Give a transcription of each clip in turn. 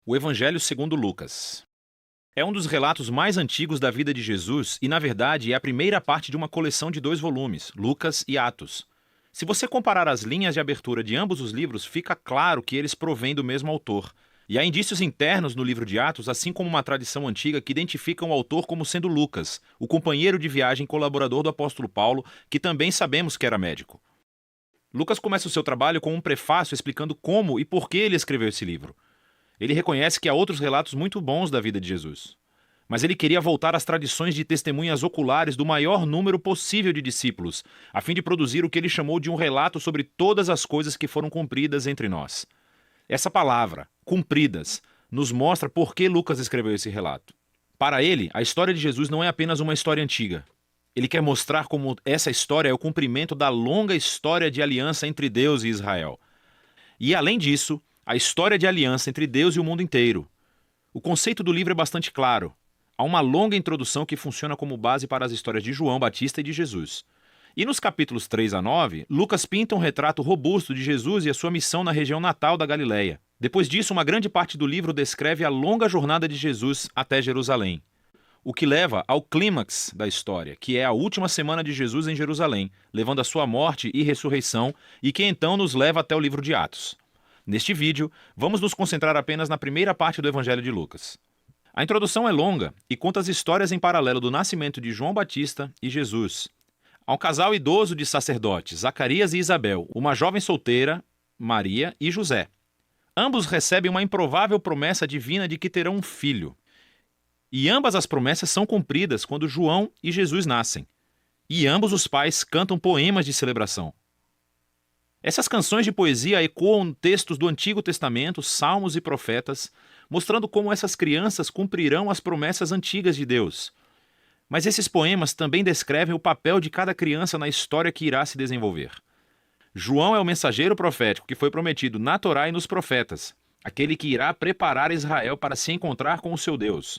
O Evangelho segundo Lucas. É um dos relatos mais antigos da vida de Jesus e, na verdade, é a primeira parte de uma coleção de 2 volumes, Lucas e Atos. Se você comparar as linhas de abertura de ambos os livros, fica claro que eles provêm do mesmo autor. E há indícios internos no livro de Atos, assim como uma tradição antiga que identificam o autor como sendo Lucas, o companheiro de viagem colaborador do apóstolo Paulo, que também sabemos que era médico. Lucas começa o seu trabalho com um prefácio explicando como e por que ele escreveu esse livro. Ele reconhece que há outros relatos muito bons da vida de Jesus. Mas ele queria voltar às tradições de testemunhas oculares do maior número possível de discípulos, a fim de produzir o que ele chamou de um relato sobre todas as coisas que foram cumpridas entre nós. Essa palavra, cumpridas, nos mostra por que Lucas escreveu esse relato. Para ele, a história de Jesus não é apenas uma história antiga. Ele quer mostrar como essa história é o cumprimento da longa história de aliança entre Deus e Israel. E, além disso, a história de aliança entre Deus e o mundo inteiro. O conceito do livro é bastante claro. Há uma longa introdução que funciona como base para as histórias de João Batista e de Jesus. E nos capítulos 3 a 9, Lucas pinta um retrato robusto de Jesus e a sua missão na região natal da Galileia. Depois disso, uma grande parte do livro descreve a longa jornada de Jesus até Jerusalém. O que leva ao clímax da história, que é a última semana de Jesus em Jerusalém, levando a sua morte e ressurreição, e que então nos leva até o livro de Atos. Neste vídeo, vamos nos concentrar apenas na primeira parte do Evangelho de Lucas. A introdução é longa e conta as histórias em paralelo do nascimento de João Batista e Jesus. Há um casal idoso de sacerdotes, Zacarias e Isabel, uma jovem solteira, Maria e José. Ambos recebem uma improvável promessa divina de que terão um filho. E ambas as promessas são cumpridas quando João e Jesus nascem. E ambos os pais cantam poemas de celebração. Essas canções de poesia ecoam textos do Antigo Testamento, salmos e profetas, mostrando como essas crianças cumprirão as promessas antigas de Deus. Mas esses poemas também descrevem o papel de cada criança na história que irá se desenvolver. João é o mensageiro profético que foi prometido na Torá e nos profetas, aquele que irá preparar Israel para se encontrar com o seu Deus.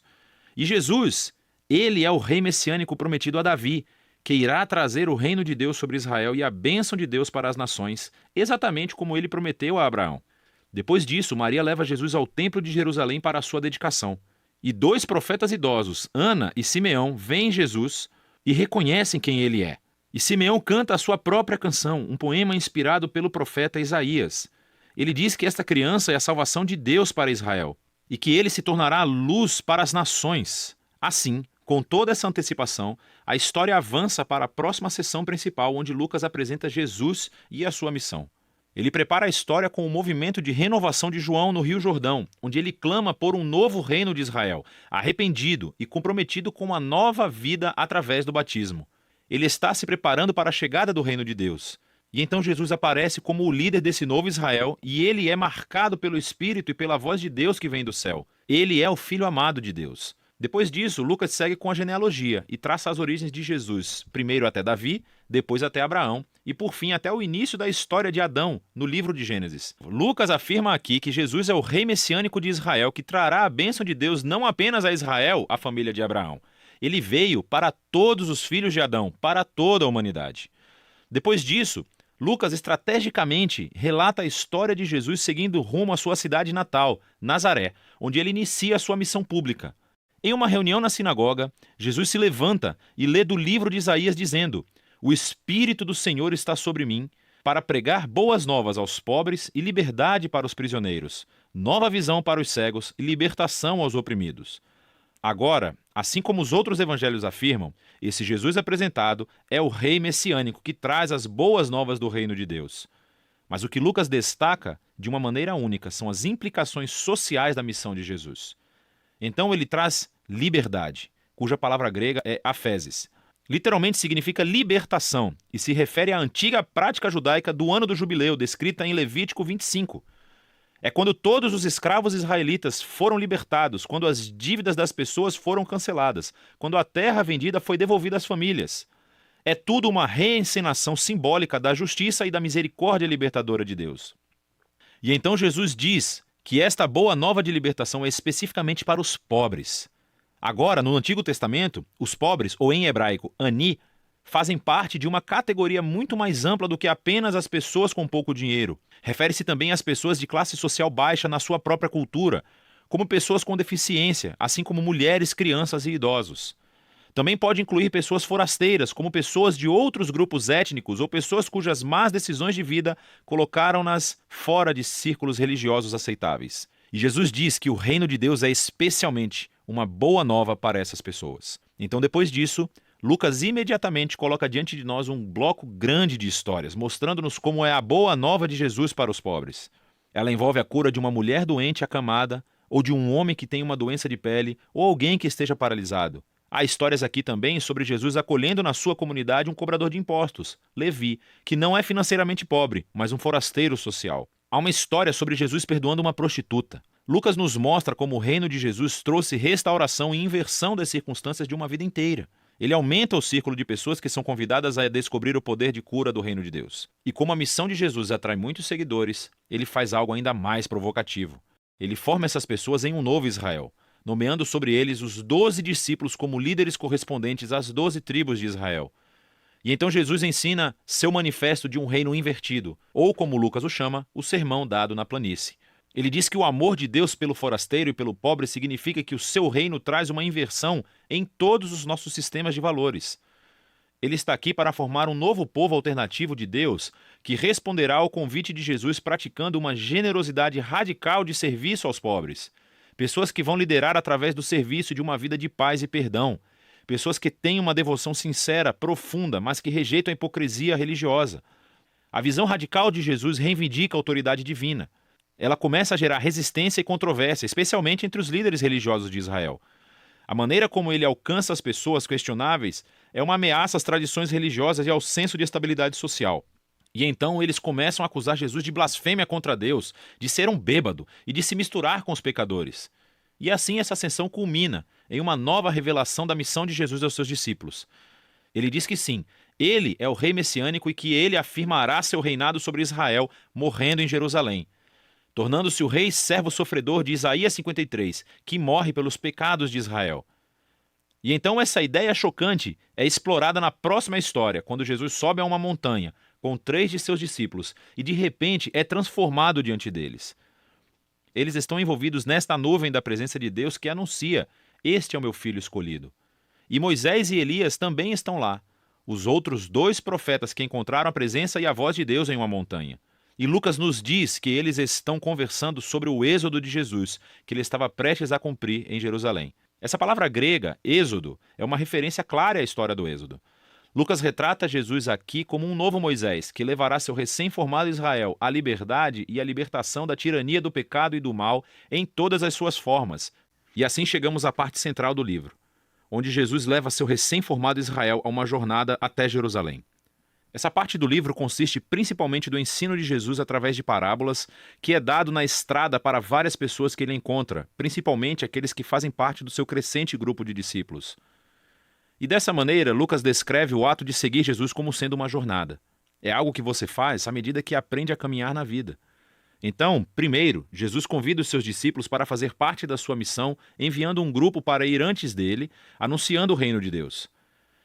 E Jesus, ele é o rei messiânico prometido a Davi, que irá trazer o reino de Deus sobre Israel e a bênção de Deus para as nações, exatamente como ele prometeu a Abraão. Depois disso, Maria leva Jesus ao templo de Jerusalém para a sua dedicação. E 2 profetas idosos, Ana e Simeão, veem Jesus e reconhecem quem ele é. E Simeão canta a sua própria canção, um poema inspirado pelo profeta Isaías. Ele diz que esta criança é a salvação de Deus para Israel e que ele se tornará luz para as nações. Assim, com toda essa antecipação, a história avança para a próxima sessão principal, onde Lucas apresenta Jesus e a sua missão. Ele prepara a história com o movimento de renovação de João no Rio Jordão, onde ele clama por um novo reino de Israel, arrependido e comprometido com uma nova vida através do batismo. Ele está se preparando para a chegada do reino de Deus. E então Jesus aparece como o líder desse novo Israel, e ele é marcado pelo Espírito e pela voz de Deus que vem do céu. Ele é o Filho amado de Deus. Depois disso, Lucas segue com a genealogia e traça as origens de Jesus, primeiro até Davi, depois até Abraão e por fim até o início da história de Adão, no livro de Gênesis. Lucas afirma aqui que Jesus é o rei messiânico de Israel que trará a bênção de Deus não apenas a Israel, a família de Abraão. Ele veio para todos os filhos de Adão, para toda a humanidade. Depois disso, Lucas estrategicamente relata a história de Jesus seguindo rumo à sua cidade natal, Nazaré, onde ele inicia a sua missão pública. Em uma reunião na sinagoga, Jesus se levanta e lê do livro de Isaías dizendo: "O Espírito do Senhor está sobre mim, para pregar boas novas aos pobres e liberdade para os prisioneiros, nova visão para os cegos e libertação aos oprimidos." Agora, assim como os outros evangelhos afirmam, esse Jesus apresentado é o rei messiânico que traz as boas novas do reino de Deus. Mas o que Lucas destaca de uma maneira única são as implicações sociais da missão de Jesus. Então ele traz liberdade, cuja palavra grega é aphesis. Literalmente significa libertação e se refere à antiga prática judaica do ano do jubileu, descrita em Levítico 25. É quando todos os escravos israelitas foram libertados, quando as dívidas das pessoas foram canceladas, quando a terra vendida foi devolvida às famílias. É tudo uma reencenação simbólica da justiça e da misericórdia libertadora de Deus. E então Jesus diz que esta boa nova de libertação é especificamente para os pobres. Agora, no Antigo Testamento, os pobres, ou em hebraico, ani, fazem parte de uma categoria muito mais ampla do que apenas as pessoas com pouco dinheiro. Refere-se também às pessoas de classe social baixa na sua própria cultura, como pessoas com deficiência, assim como mulheres, crianças e idosos. Também pode incluir pessoas forasteiras, como pessoas de outros grupos étnicos ou pessoas cujas más decisões de vida colocaram-nas fora de círculos religiosos aceitáveis. E Jesus diz que o reino de Deus é especialmente uma boa nova para essas pessoas. Então, depois disso, Lucas imediatamente coloca diante de nós um bloco grande de histórias, mostrando-nos como é a boa nova de Jesus para os pobres. Ela envolve a cura de uma mulher doente acamada, ou de um homem que tem uma doença de pele, ou alguém que esteja paralisado. Há histórias aqui também sobre Jesus acolhendo na sua comunidade um cobrador de impostos, Levi, que não é financeiramente pobre, mas um forasteiro social. Há uma história sobre Jesus perdoando uma prostituta. Lucas nos mostra como o reino de Jesus trouxe restauração e inversão das circunstâncias de uma vida inteira. Ele aumenta o círculo de pessoas que são convidadas a descobrir o poder de cura do reino de Deus. E como a missão de Jesus atrai muitos seguidores, ele faz algo ainda mais provocativo. Ele forma essas pessoas em um novo Israel, nomeando sobre eles os 12 discípulos como líderes correspondentes às 12 tribos de Israel. E então Jesus ensina seu manifesto de um reino invertido, ou como Lucas o chama, o sermão dado na planície. Ele diz que o amor de Deus pelo forasteiro e pelo pobre significa que o seu reino traz uma inversão em todos os nossos sistemas de valores. Ele está aqui para formar um novo povo alternativo de Deus que responderá ao convite de Jesus praticando uma generosidade radical de serviço aos pobres. Pessoas que vão liderar através do serviço de uma vida de paz e perdão. Pessoas que têm uma devoção sincera, profunda, mas que rejeitam a hipocrisia religiosa. A visão radical de Jesus reivindica a autoridade divina. Ela começa a gerar resistência e controvérsia, especialmente entre os líderes religiosos de Israel. A maneira como ele alcança as pessoas questionáveis é uma ameaça às tradições religiosas e ao senso de estabilidade social. E então eles começam a acusar Jesus de blasfêmia contra Deus, de ser um bêbado e de se misturar com os pecadores. E assim essa ascensão culmina em uma nova revelação da missão de Jesus aos seus discípulos. Ele diz que sim, ele é o rei messiânico e que ele afirmará seu reinado sobre Israel, morrendo em Jerusalém, tornando-se o rei servo sofredor de Isaías 53, que morre pelos pecados de Israel. E então essa ideia chocante é explorada na próxima história, quando Jesus sobe a uma montanha com 3 de seus discípulos e de repente é transformado diante deles. Eles estão envolvidos nesta nuvem da presença de Deus que anuncia: este é o meu filho escolhido. E Moisés e Elias também estão lá, os outros 2 profetas que encontraram a presença e a voz de Deus em uma montanha. E Lucas nos diz que eles estão conversando sobre o êxodo de Jesus, que ele estava prestes a cumprir em Jerusalém. Essa palavra grega, êxodo, é uma referência clara à história do êxodo. Lucas retrata Jesus aqui como um novo Moisés, que levará seu recém-formado Israel à liberdade e à libertação da tirania do pecado e do mal em todas as suas formas. E assim chegamos à parte central do livro, onde Jesus leva seu recém-formado Israel a uma jornada até Jerusalém. Essa parte do livro consiste principalmente do ensino de Jesus através de parábolas, que é dado na estrada para várias pessoas que ele encontra, principalmente aqueles que fazem parte do seu crescente grupo de discípulos. E dessa maneira, Lucas descreve o ato de seguir Jesus como sendo uma jornada. É algo que você faz à medida que aprende a caminhar na vida. Então, primeiro, Jesus convida os seus discípulos para fazer parte da sua missão, enviando um grupo para ir antes dele, anunciando o reino de Deus.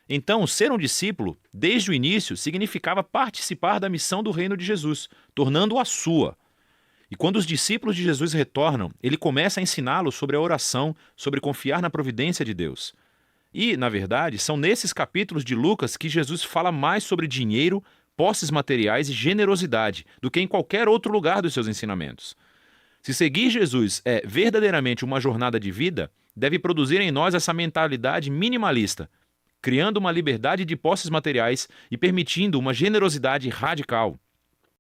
Então, ser um discípulo, desde o início, significava participar da missão do reino de Jesus, tornando-a sua. E quando os discípulos de Jesus retornam, ele começa a ensiná-los sobre a oração, sobre confiar na providência de Deus. E, na verdade, são nesses capítulos de Lucas que Jesus fala mais sobre dinheiro, posses materiais e generosidade do que em qualquer outro lugar dos seus ensinamentos. Se seguir Jesus é verdadeiramente uma jornada de vida, deve produzir em nós essa mentalidade minimalista, criando uma liberdade de posses materiais e permitindo uma generosidade radical.